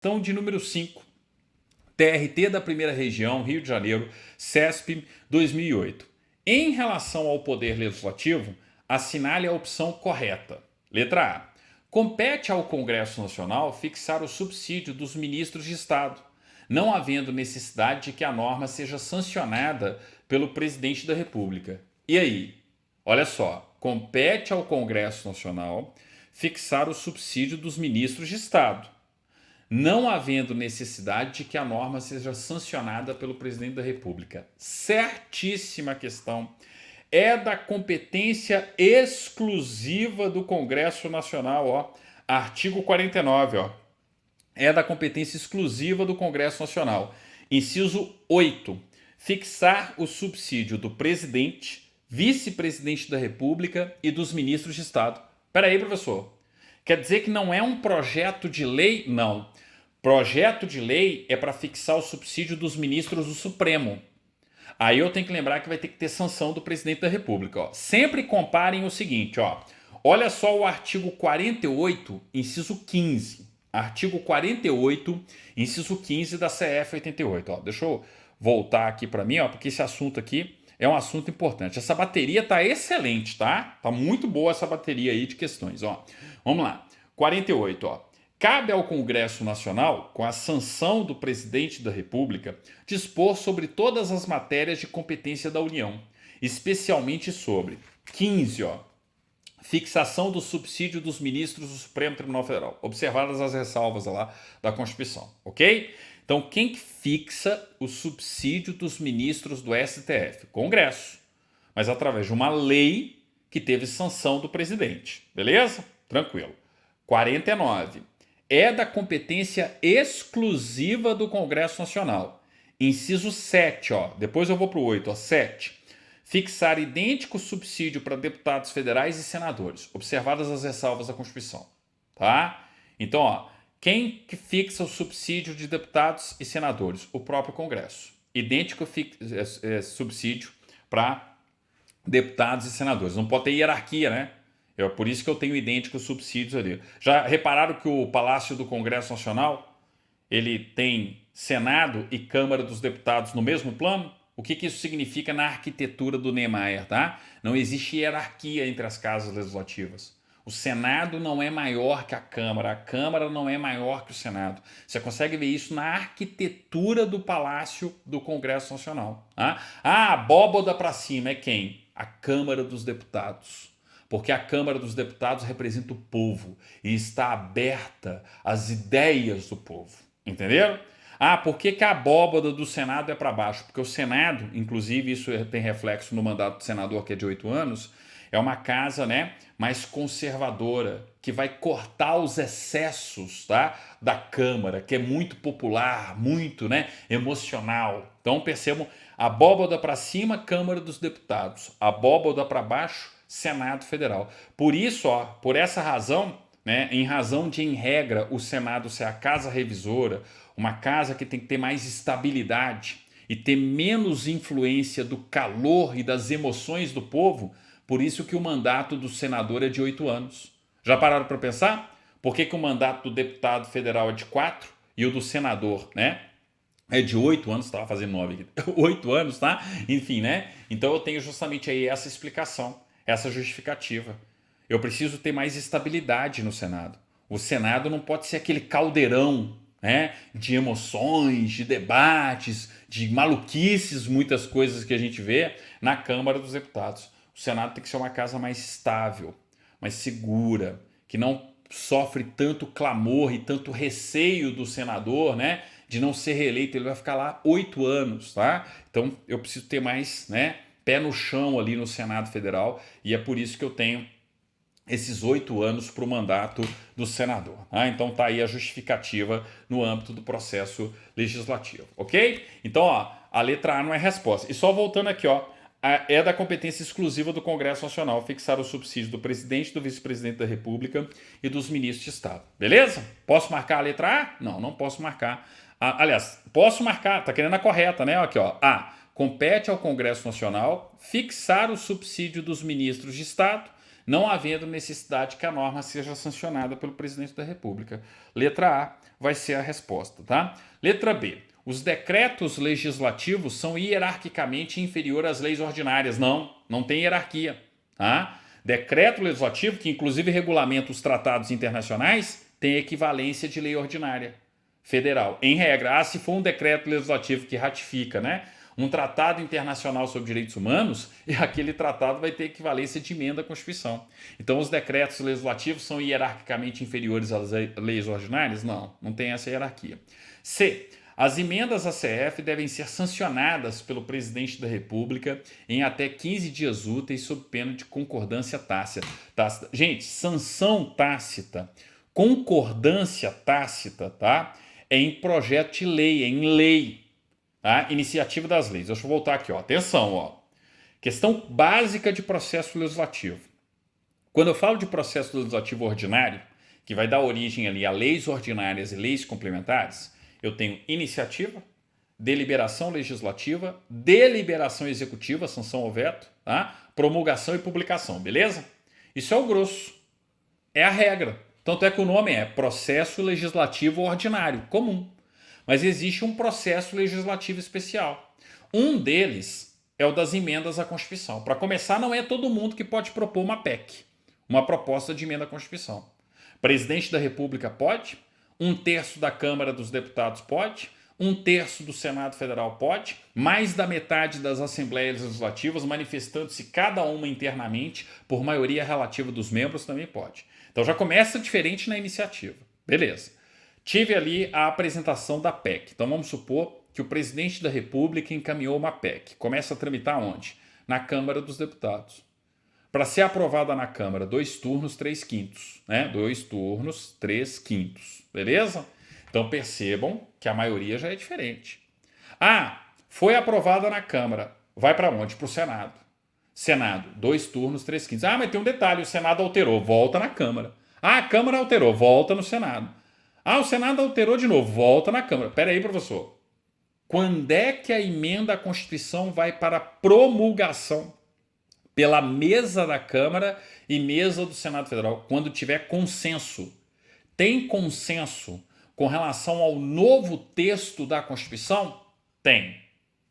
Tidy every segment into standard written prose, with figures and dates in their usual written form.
Questão de número 5. TRT da Primeira Região, Rio de Janeiro, CESP 2008. Em relação ao Poder Legislativo, assinale a opção correta. Letra A. Compete ao Congresso Nacional fixar o subsídio dos ministros de Estado, não havendo necessidade de que a norma seja sancionada pelo Presidente da República. E aí? Olha só, compete ao Congresso Nacional fixar o subsídio dos ministros de Estado, não havendo necessidade de que a norma seja sancionada pelo Presidente da República. Certíssima questão. É da competência exclusiva do Congresso Nacional, ó. Artigo 49, ó. É da competência exclusiva do Congresso Nacional. Inciso 8. Fixar o subsídio do presidente, vice-presidente da República e dos ministros de Estado. Peraí, professor. Quer dizer que não é um projeto de lei? Não. Projeto de lei é para fixar o subsídio dos ministros do Supremo. Aí eu tenho que lembrar que vai ter que ter sanção do presidente da República. Ó. Sempre comparem o seguinte, ó. Olha só o artigo 48, inciso 15. Artigo 48, inciso 15 da CF 88. Ó. Deixa eu voltar aqui para mim, ó, porque esse assunto aqui é um assunto importante. Essa bateria tá excelente, tá? Tá muito boa essa bateria aí de questões, ó. Vamos lá. 48, ó. Cabe ao Congresso Nacional, com a sanção do Presidente da República, dispor sobre todas as matérias de competência da União, especialmente sobre 15, ó, fixação do subsídio dos ministros do Supremo Tribunal Federal, observadas as ressalvas lá da Constituição, ok? Então, quem que fixa o subsídio dos ministros do STF? Congresso, mas através de uma lei que teve sanção do presidente, beleza? Tranquilo. 49. É da competência exclusiva do Congresso Nacional. Inciso 7, ó. Depois eu vou para o 8, ó. 7. Fixar idêntico subsídio para deputados federais e senadores, observadas as ressalvas da Constituição. Tá? Então, ó, quem que fixa o subsídio de deputados e senadores? O próprio Congresso. Idêntico subsídio para deputados e senadores. Não pode ter hierarquia, né? É por isso que eu tenho idênticos subsídios ali. Já repararam que o Palácio do Congresso Nacional, ele tem Senado e Câmara dos Deputados no mesmo plano? O que isso significa na arquitetura do Niemeyer, tá? Não existe hierarquia entre as casas legislativas. O Senado não é maior que a Câmara não é maior que o Senado. Você consegue ver isso na arquitetura do Palácio do Congresso Nacional. Tá? A abóboda para cima é quem? A Câmara dos Deputados. Porque a Câmara dos Deputados representa o povo e está aberta às ideias do povo. Entenderam? Ah, por que a abóbada do Senado é para baixo? Porque o Senado, inclusive isso tem reflexo no mandato do senador, que é de 8 anos, é uma casa, né, mais conservadora, que vai cortar os excessos, tá, da Câmara, que é muito popular, muito, né, emocional. Então percebam, abóbada para cima, Câmara dos Deputados, abóbada para baixo, Senado Federal. Por isso, ó, por essa razão, né, em razão de, em regra, o Senado ser a casa revisora, uma casa que tem que ter mais estabilidade e ter menos influência do calor e das emoções do povo, por isso que o mandato do senador é de 8 anos. Já pararam para pensar? Por que o mandato do deputado federal é de 4 e o do senador, né, é de 8 anos, estava fazendo 9 aqui, 8 anos, tá? Enfim, né? Então eu tenho justamente aí essa explicação, essa justificativa. Eu preciso ter mais estabilidade no Senado. O Senado não pode ser aquele caldeirão, né, de emoções, de debates, de maluquices, muitas coisas que a gente vê na Câmara dos Deputados. O Senado tem que ser uma casa mais estável, mais segura, que não sofre tanto clamor e tanto receio do senador, né, de não ser reeleito. Ele vai ficar lá 8 anos, tá? Então eu preciso ter mais, né, pé no chão ali no Senado Federal, e é por isso que eu tenho esses 8 anos para o mandato do senador. Tá? Então tá aí a justificativa no âmbito do processo legislativo, ok? Então, ó, a letra A não é resposta. E só voltando aqui, ó, é da competência exclusiva do Congresso Nacional fixar o subsídio do presidente, do vice-presidente da República e dos ministros de Estado. Beleza? Posso marcar a letra A? Não, não posso marcar. Aliás, posso marcar, tá querendo a correta, né? Aqui, ó. A. Compete ao Congresso Nacional fixar o subsídio dos ministros de Estado, não havendo necessidade que a norma seja sancionada pelo presidente da República. Letra A. vai ser a resposta, tá? Letra B. Os decretos legislativos são hierarquicamente inferiores às leis ordinárias. Não, não tem hierarquia, tá? Decreto legislativo, que inclusive regulamenta os tratados internacionais, tem equivalência de lei ordinária federal. Em regra, se for um decreto legislativo que ratifica, né, um tratado internacional sobre direitos humanos, e aquele tratado vai ter equivalência de emenda à Constituição. Então, os decretos legislativos são hierarquicamente inferiores às leis ordinárias? Não, não tem essa hierarquia. C. As emendas à CF devem ser sancionadas pelo presidente da República em até 15 dias úteis, sob pena de concordância tácita. Gente, sanção tácita, concordância tácita, tá? É em projeto de lei, é em lei. Tá? Iniciativa das leis. Deixa eu voltar aqui, ó. Atenção, ó. Questão básica de processo legislativo. Quando eu falo de processo legislativo ordinário, que vai dar origem ali a leis ordinárias e leis complementares, eu tenho iniciativa, deliberação legislativa, deliberação executiva, sanção ou veto, tá? Promulgação e publicação, beleza? Isso é o grosso. É a regra. Tanto é que o nome é processo legislativo ordinário, comum. Mas existe um processo legislativo especial. Um deles é o das emendas à Constituição. Para começar, não é todo mundo que pode propor uma PEC, uma proposta de emenda à Constituição. Presidente da República pode, 1/3 da Câmara dos Deputados pode, 1/3 do Senado Federal pode, mais da metade das Assembleias Legislativas, manifestando-se cada uma internamente, por maioria relativa dos membros, também pode. Então já começa diferente na iniciativa. Beleza. Tive ali a apresentação da PEC. Então vamos supor que o presidente da República encaminhou uma PEC. Começa a tramitar onde? Na Câmara dos Deputados. Para ser aprovada na Câmara, 2 turnos, 3/5, né? 2 turnos, 3/5, beleza? Então percebam que a maioria já é diferente. Foi aprovada na Câmara, vai para onde? Para o Senado. Senado, 2 turnos, 3/5. Mas tem um detalhe, o Senado alterou, volta na Câmara. A Câmara alterou, volta no Senado. O Senado alterou de novo, volta na Câmara. Pera aí, professor. Quando é que a emenda à Constituição vai para promulgação? Pela mesa da Câmara e mesa do Senado Federal, quando tiver consenso. Tem consenso com relação ao novo texto da Constituição? Tem.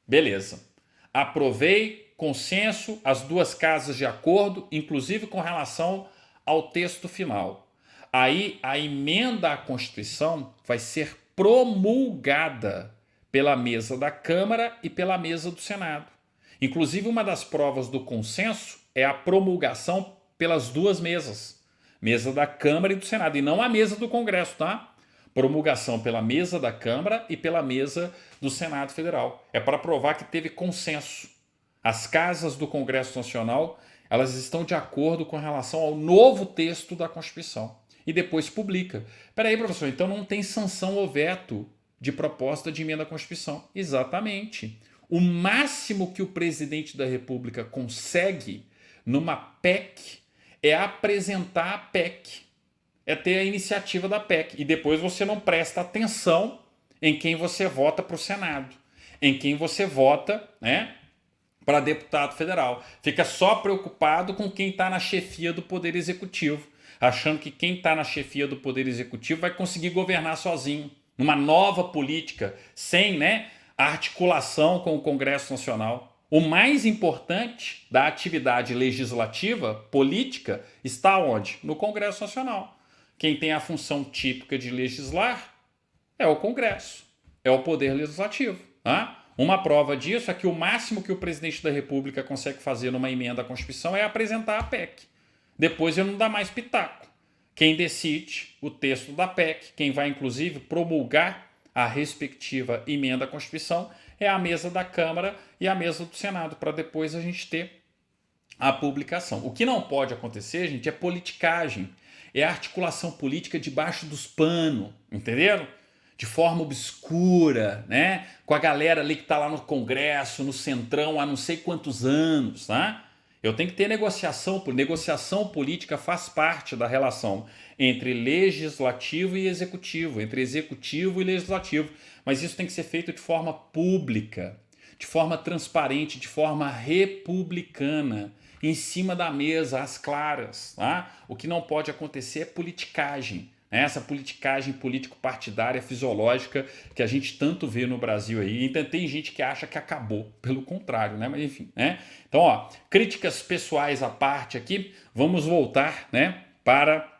Beleza. Aprovei, consenso, as duas casas de acordo, inclusive com relação ao texto final. Aí a emenda à Constituição vai ser promulgada pela mesa da Câmara e pela mesa do Senado. Inclusive, uma das provas do consenso é a promulgação pelas duas mesas. Mesa da Câmara e do Senado, e não a mesa do Congresso, tá? Promulgação pela mesa da Câmara e pela mesa do Senado Federal. É para provar que teve consenso. As casas do Congresso Nacional, elas estão de acordo com relação ao novo texto da Constituição. E depois publica. Peraí, professor, então não tem sanção ou veto de proposta de emenda à Constituição. Exatamente. O máximo que o presidente da República consegue numa PEC é apresentar a PEC, é ter a iniciativa da PEC. E depois você não presta atenção em quem você vota para o Senado, em quem você vota, né, para deputado federal. Fica só preocupado com quem está na chefia do Poder Executivo, achando que quem está na chefia do Poder Executivo vai conseguir governar sozinho, numa nova política, sem, né, a articulação com o Congresso Nacional. O mais importante da atividade legislativa, política, está onde? No Congresso Nacional. Quem tem a função típica de legislar é o Congresso, é o Poder Legislativo. Tá? Uma prova disso é que o máximo que o presidente da República consegue fazer numa emenda à Constituição é apresentar a PEC. Depois ele não dá mais pitaco. Quem decide o texto da PEC, quem vai inclusive promulgar a respectiva emenda à Constituição, é a mesa da Câmara e a mesa do Senado, para depois a gente ter a publicação. O que não pode acontecer, gente, é politicagem, é articulação política debaixo dos panos, entenderam? De forma obscura, né? Com a galera ali que está lá no Congresso, no Centrão, há não sei quantos anos, tá? Eu tenho que ter negociação política faz parte da relação entre legislativo e executivo, entre executivo e legislativo, mas isso tem que ser feito de forma pública, de forma transparente, de forma republicana, em cima da mesa, às claras. Tá? O que não pode acontecer é politicagem. né? Essa politicagem político-partidária fisiológica que a gente tanto vê no Brasil aí. Então tem gente que acha que acabou, pelo contrário, né? Mas enfim, né? Então, ó, críticas pessoais à parte aqui, vamos voltar, né, para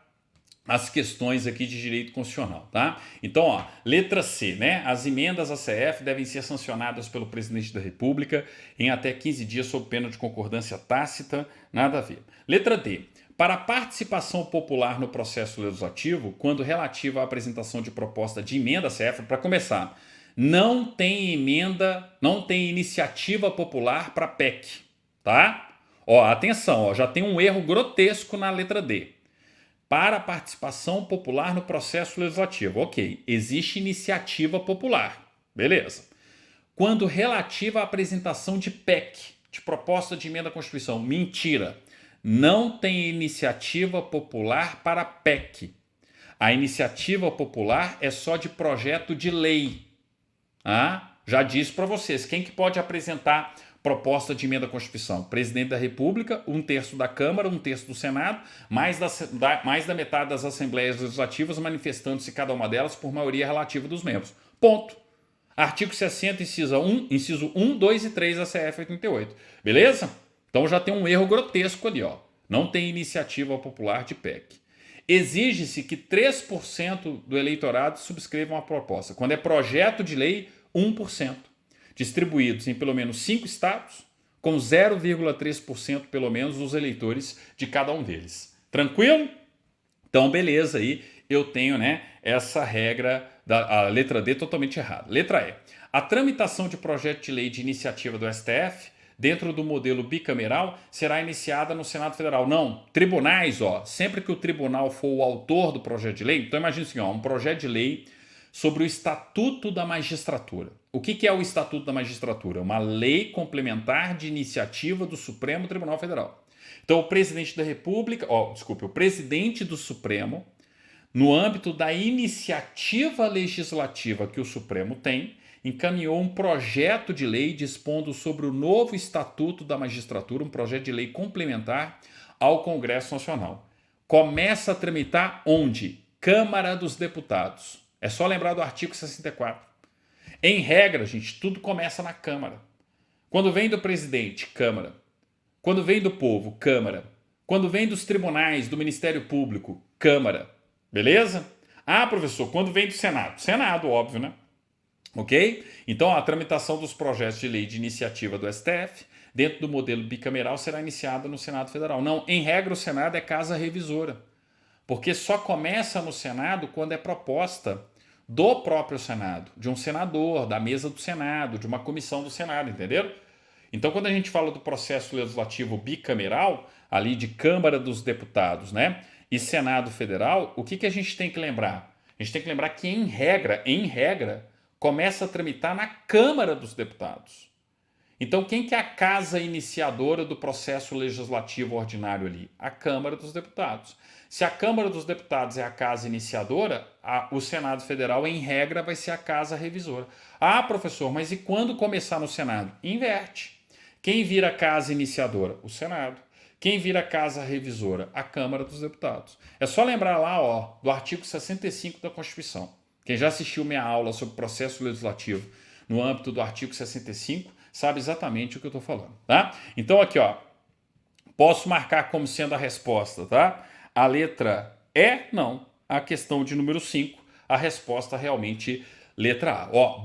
as questões aqui de direito constitucional, tá? Então, ó, letra C, né? As emendas à CF devem ser sancionadas pelo presidente da República em até 15 dias sob pena de concordância tácita, nada a ver. Letra D. Para a participação popular no processo legislativo, quando relativa à apresentação de proposta de emenda à CF, para começar, não tem emenda, não tem iniciativa popular para PEC, tá? Ó, atenção, ó, já tem um erro grotesco na letra D. Para a participação popular no processo legislativo. Ok, existe iniciativa popular. Beleza. Quando relativa à apresentação de PEC, de proposta de emenda à Constituição. Mentira. Não tem iniciativa popular para PEC. A iniciativa popular é só de projeto de lei. Ah, já disse para vocês, quem que pode apresentar proposta de emenda à Constituição? Presidente da República, 1/3 da Câmara, 1/3 do Senado, mais da metade das Assembleias Legislativas, manifestando-se cada uma delas por maioria relativa dos membros. Ponto. Artigo 60, inciso 1, 2 e 3 da CF 88. Beleza? Então já tem um erro grotesco ali, ó. Não tem iniciativa popular de PEC. Exige-se que 3% do eleitorado subscrevam a proposta. Quando é projeto de lei, 1%. Distribuídos em pelo menos 5 estados, com 0,3% pelo menos dos eleitores de cada um deles. Tranquilo? Então, beleza, aí eu tenho, né, essa regra da letra D totalmente errada. Letra E. A tramitação de projeto de lei de iniciativa do STF, dentro do modelo bicameral, será iniciada no Senado Federal. Não, tribunais, ó, sempre que o tribunal for o autor do projeto de lei, então imagina assim, ó, um projeto de lei sobre o Estatuto da Magistratura. O que é o Estatuto da Magistratura? Uma lei complementar de iniciativa do Supremo Tribunal Federal. Então, o presidente da República, o presidente do Supremo, no âmbito da iniciativa legislativa que o Supremo tem, encaminhou um projeto de lei dispondo sobre o novo Estatuto da Magistratura, um projeto de lei complementar ao Congresso Nacional. Começa a tramitar onde? Câmara dos Deputados. É só lembrar do artigo 64. Em regra, gente, tudo começa na Câmara. Quando vem do presidente, Câmara. Quando vem do povo, Câmara. Quando vem dos tribunais, do Ministério Público, Câmara. Beleza? Ah, professor, quando vem do Senado? Senado, óbvio, né? Ok? Então, a tramitação dos projetos de lei de iniciativa do STF, dentro do modelo bicameral, será iniciada no Senado Federal. Não, em regra, o Senado é casa revisora. Porque só começa no Senado quando é proposta do próprio Senado, de um senador, da mesa do Senado, de uma comissão do Senado, entenderam? Então, quando a gente fala do processo legislativo bicameral, ali de Câmara dos Deputados, né, e Senado Federal, o que a gente tem que lembrar? A gente tem que lembrar que, em regra, começa a tramitar na Câmara dos Deputados. Então, quem que é a casa iniciadora do processo legislativo ordinário ali? A Câmara dos Deputados. Se a Câmara dos Deputados é a casa iniciadora, o Senado Federal, em regra, vai ser a casa revisora. Ah, professor, mas e quando começar no Senado? Inverte. Quem vira a casa iniciadora? O Senado. Quem vira a casa revisora? A Câmara dos Deputados. É só lembrar lá, ó, do artigo 65 da Constituição. Quem já assistiu minha aula sobre processo legislativo no âmbito do artigo 65 sabe exatamente o que eu estou falando, tá? Então aqui, ó, posso marcar como sendo a resposta, tá? A letra E, não. A questão de número 5, a resposta realmente letra A. Ó,